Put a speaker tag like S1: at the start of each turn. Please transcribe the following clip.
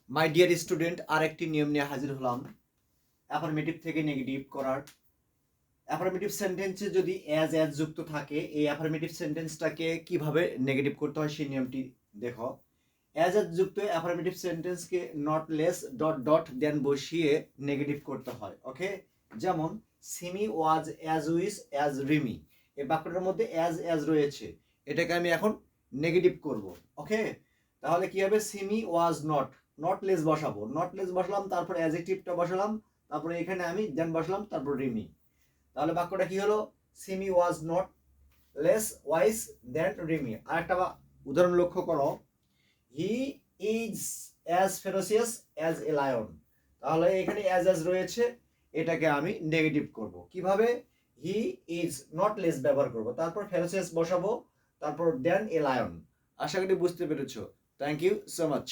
S1: My dear student, আর একটি নিয়ম নিয়ে হাজির হলাম অ্যাফার্মেটিভ থেকে নেগেটিভ করার। অ্যাফার্মেটিভ সেন্টেন্সে যদি অ্যাজ যুক্ত থাকে, এই অ্যাফার্মেটিভ সেন্টেন্সটাকে কিভাবে নেগেটিভ করতে হয় সেই নিয়মটি দেখো। অ্যাজ যুক্ত অ্যাফার্মেটিভ সেন্টেন্সকে not less dot dot than বসিয়ে নেগেটিভ করতে হয়। ওকে, যেমন Simi was as wise as Rimi, এই বাক্যটার মধ্যে অ্যাজ রয়েছে, এটাকে আমি এখন নেগেটিভ করব। ওকে, তাহলে কি হবে? সিমি ওয়াজ নট লেস বসাবো, নট লেস বসালাম, তারপর অ্যাডজেক্টিভটা বসালাম, তারপরে এখানে আমি দেন বসালাম, তারপর রিমি। তাহলে বাক্যটা কি হলো? Simi was not less wise than Rimi. আরেকটা উদাহরণ লক্ষ্য করো, he is as ferocious as a lion. তাহলে এখানে অ্যাজ রয়েছে, এটাকে আমি নেগেটিভ করব। কিভাবে? হি ইজ নট লেস ব্যবহার করব, তারপর ফেরোসিয়াস বসাবো, তারপর দেন এ লায়ন। আশা করি বুঝতে পেরেছো। Thank you so much.